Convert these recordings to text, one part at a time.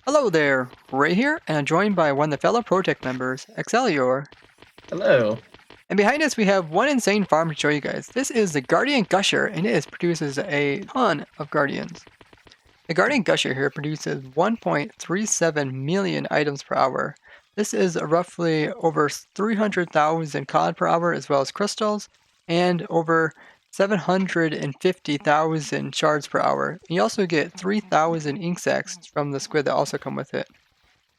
Hello there, Ray here, and I'm joined by one of the fellow ProtoTech members, Excellior. Hello. And behind us we have one insane farm to show you guys. This is the Guardian Gusher, and it produces a ton of Guardians. The Guardian Gusher here produces 1.37 million items per hour. This is roughly over 300,000 COD per hour, as well as crystals, and over 750,000 shards per hour. And you also get 3,000 ink sacs from the squid that also come with it.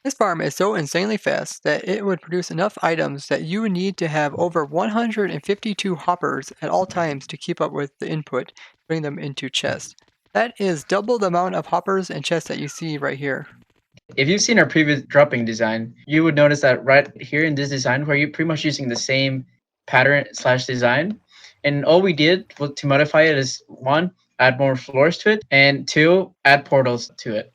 This farm is so insanely fast that it would produce enough items that you would need to have over 152 hoppers at all times to keep up with the input, bring them into chests. That is double the amount of hoppers and chests that you see right here. If you've seen our previous dropping design, you would notice that right here in this design, where you're pretty much using the same pattern slash design. And all we did to modify it is one, add more floors to it, and two, add portals to it.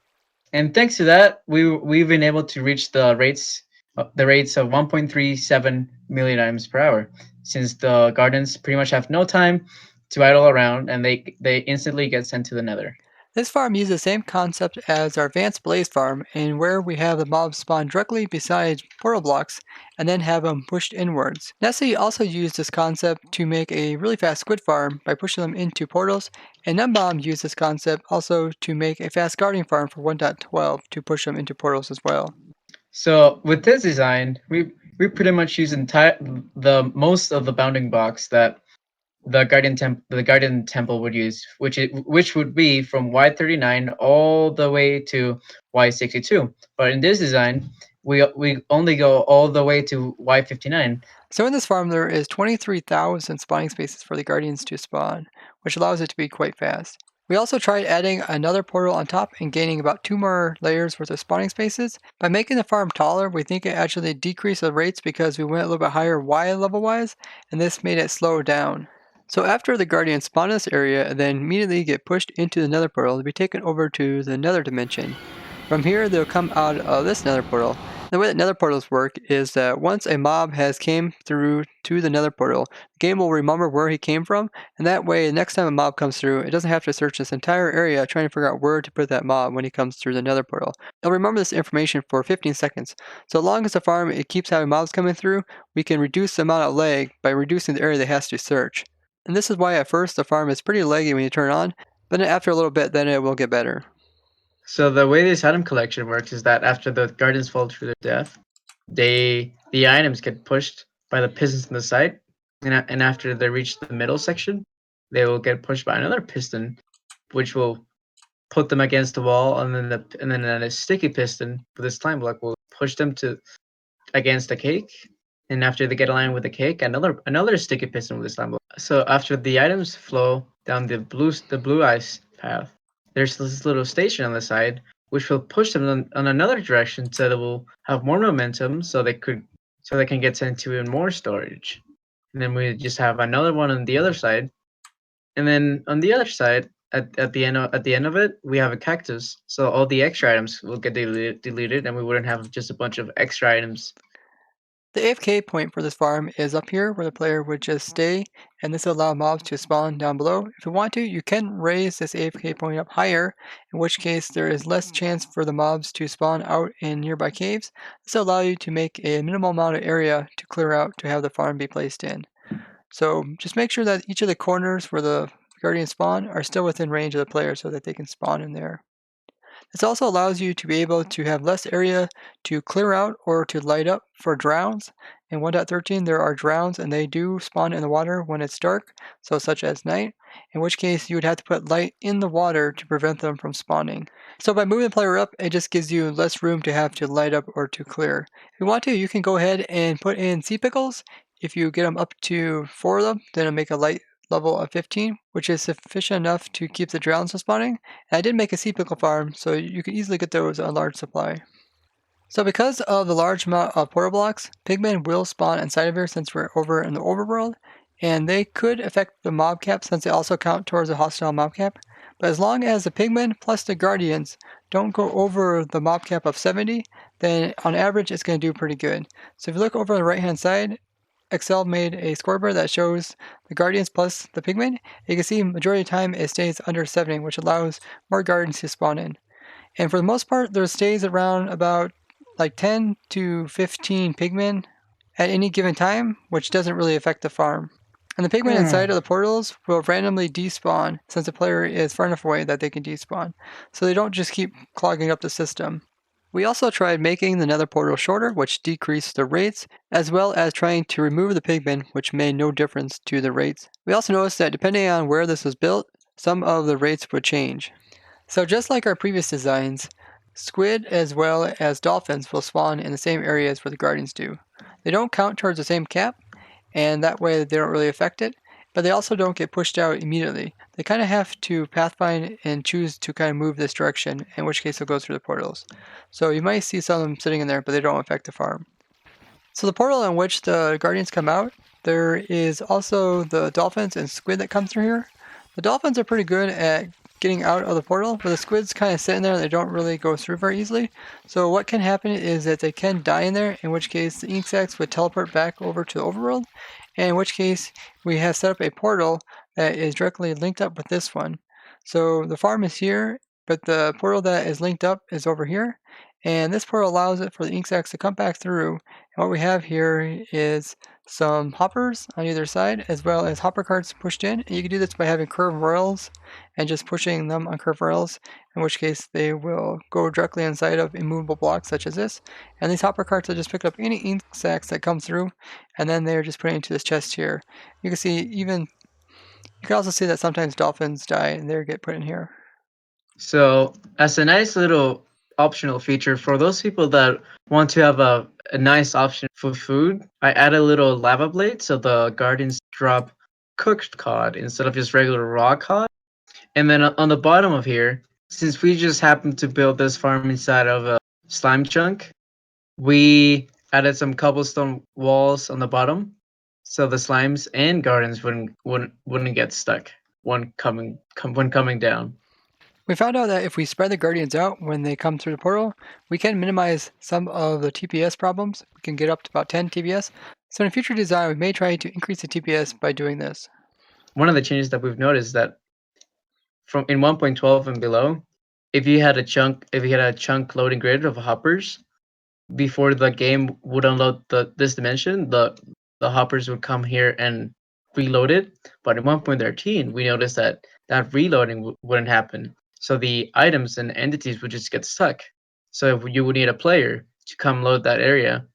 And thanks to that, we've been able to reach the rates of 1.37 million items per hour, since the gardens pretty much have no time to idle around, and they instantly get sent to the nether. This farm uses the same concept as our advanced blaze farm, in where we have the mobs spawn directly beside portal blocks and then have them pushed inwards. Nessie also used this concept to make a really fast squid farm by pushing them into portals, and Numbomb used this concept also to make a fast guarding farm for 1.12 to push them into portals as well. So with this design, we pretty much use the most of the bounding blocks that the Guardian Temple would use, which would be from Y39 all the way to Y62. But in this design, we only go all the way to Y59. So in this farm there is 23,000 spawning spaces for the guardians to spawn, which allows it to be quite fast. We also tried adding another portal on top and gaining about 2 more layers worth of spawning spaces. By making the farm taller, we think it actually decreased the rates because we went a little bit higher Y level wise, and this made it slow down. So after the guardians spawn in this area and then immediately get pushed into the nether portal, they'll be taken over to the nether dimension. From here they'll come out of this nether portal. The way that nether portals work is that once a mob has came through to the nether portal, the game will remember where he came from, and that way the next time a mob comes through, it doesn't have to search this entire area trying to figure out where to put that mob when he comes through the nether portal. It'll remember this information for 15 seconds. So as long as the farm it keeps having mobs coming through, we can reduce the amount of lag by reducing the area that has to search. And this is why at first the farm is pretty laggy when you turn it on, but then after a little bit then it will get better. So the way this item collection works is that after the Guardians fall to their death, the items get pushed by the pistons in the site, and after they reach the middle section, they will get pushed by another piston, which will put them against the wall, and then a sticky piston with a slime block will push them to against the cake. And after they get aligned with the cake, another sticky piston with a slime block. So after the items flow down the blue ice path, there's this little station on the side which will push them on another direction, so they will have more momentum, so they can get sent to even more storage. And then we just have another one on the other side, and then on the other side, at the end of it, we have a cactus. So all the extra items will get deleted, and we wouldn't have just a bunch of extra items. The AFK point for this farm is up here where the player would just stay, and this will allow mobs to spawn down below. If you want to, you can raise this AFK point up higher, in which case there is less chance for the mobs to spawn out in nearby caves. This will allow you to make a minimal amount of area to clear out to have the farm be placed in. So just make sure that each of the corners where the guardians spawn are still within range of the player so that they can spawn in there. This also allows you to be able to have less area to clear out or to light up for drowns. In 1.13 there are drowns and they do spawn in the water when it's dark, so such as night, in which case you would have to put light in the water to prevent them from spawning. So by moving the player up, it just gives you less room to have to light up or to clear. If you want to, you can go ahead and put in sea pickles. If you get them up to 4 of them, then it'll make a light level of 15, which is sufficient enough to keep the drowns from spawning. And I did make a sea pickle farm, so you can easily get those in a large supply. So because of the large amount of portal blocks, pigmen will spawn inside of here since we're over in the overworld, and they could affect the mob cap since they also count towards the hostile mob cap. But as long as the pigmen plus the guardians don't go over the mob cap of 70, then on average it's going to do pretty good. So if you look over on the right hand side, Excel made a scoreboard that shows the guardians plus the pigmen. You can see majority of the time it stays under 70, which allows more guardians to spawn in. And for the most part, there stays around about like 10 to 15 pigmen at any given time, which doesn't really affect the farm. And the pigmen inside of the portals will randomly despawn since the player is far enough away that they can despawn. So they don't just keep clogging up the system. We also tried making the nether portal shorter, which decreased the rates, as well as trying to remove the pigmen, which made no difference to the rates. We also noticed that depending on where this was built, some of the rates would change. So just like our previous designs, squid as well as dolphins will spawn in the same areas where the guardians do. They don't count towards the same cap, and that way they don't really affect it, but they also don't get pushed out immediately. They kind of have to pathfind and choose to kind of move this direction, in which case they'll go through the portals. So you might see some of them sitting in there, but they don't affect the farm. So the portal in which the guardians come out, there is also the dolphins and squid that come through here. The dolphins are pretty good at getting out of the portal, but the squids kind of sit in there and they don't really go through very easily. So what can happen is that they can die in there, in which case the ink sacs would teleport back over to the overworld, and in which case we have set up a portal that is directly linked up with this one. So the farm is here, but the portal that is linked up is over here, and this portal allows it for the ink sacs to come back through. And what we have here is some hoppers on either side, as well as hopper carts pushed in. And you can do this by having curved rails and just pushing them on curved rails, in which case they will go directly inside of immovable blocks such as this. And these hopper carts will just pick up any ink sacs that come through, and then they're just put into this chest here. You can see you can also see that sometimes dolphins die and they get put in here. So, as a nice little optional feature for those people that want to have a nice option for food, I add a little lava blade so the guardians drop cooked cod instead of just regular raw cod. And then on the bottom of here, since we just happened to build this farm inside of a slime chunk, we added some cobblestone walls on the bottom so the slimes and guardians wouldn't get stuck when coming down. We found out that if we spread the guardians out when they come through the portal, we can minimize some of the TPS problems. We can get up to about 10 TPS. So in a future design, we may try to increase the TPS by doing this. One of the changes that we've noticed that from in 1.12 and below, if you had a chunk loading grid of hoppers, before the game would unload this dimension, the hoppers would come here and reload it. But in 1.13, we noticed that reloading wouldn't happen. So the items and entities would just get stuck. So you would need a player to come load that area.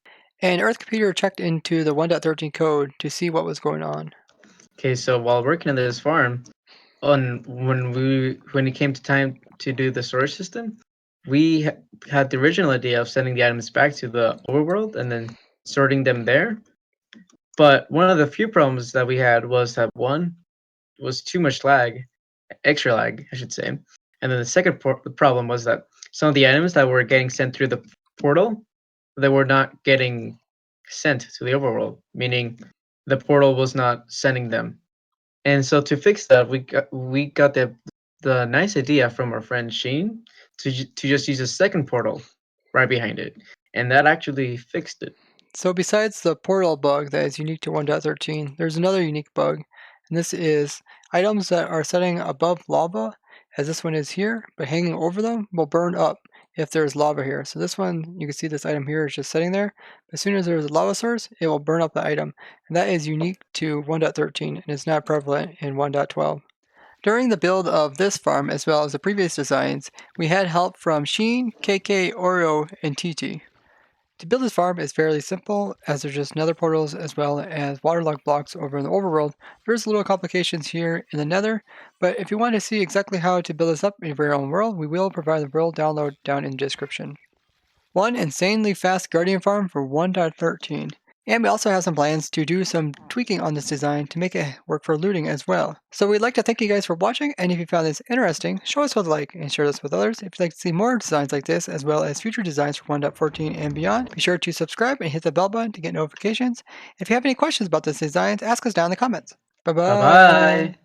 And Earth Computer checked into the 1.13 code to see what was going on. Okay, so while working on this farm, when it came to time to do the storage system, we had the original idea of sending the items back to the overworld and then sorting them there. But one of the few problems that we had was that one was too much lag, extra lag, I should say. And then the second problem was that some of the items that were getting sent through the portal, they were not getting sent to the overworld, meaning the portal was not sending them. And so to fix that, we got the nice idea from our friend Sheen to just use a second portal right behind it, and that actually fixed it. So besides the portal bug that is unique to 1.13, there's another unique bug, and this is items that are setting above lava, as this one is here, but hanging over them will burn up if there's lava here. So this one, you can see this item here is just sitting there. As soon as there's a lava source, it will burn up the item, and that is unique to 1.13 and is not prevalent in 1.12. During the build of this farm, as well as the previous designs, we had help from Sheen, KK, Oreo, and TT. To build this farm is fairly simple, as there's just nether portals as well as waterlogged blocks over in the overworld. There's little complications here in the nether, but if you want to see exactly how to build this up in your own world, we will provide the world download down in the description. One insanely fast guardian farm for 1.13. And we also have some plans to do some tweaking on this design to make it work for looting as well. So we'd like to thank you guys for watching, and if you found this interesting, show us with a like and share this with others. If you'd like to see more designs like this, as well as future designs for 1.14 and beyond, be sure to subscribe and hit the bell button to get notifications. If you have any questions about this design, ask us down in the comments. Bye-bye. Bye bye.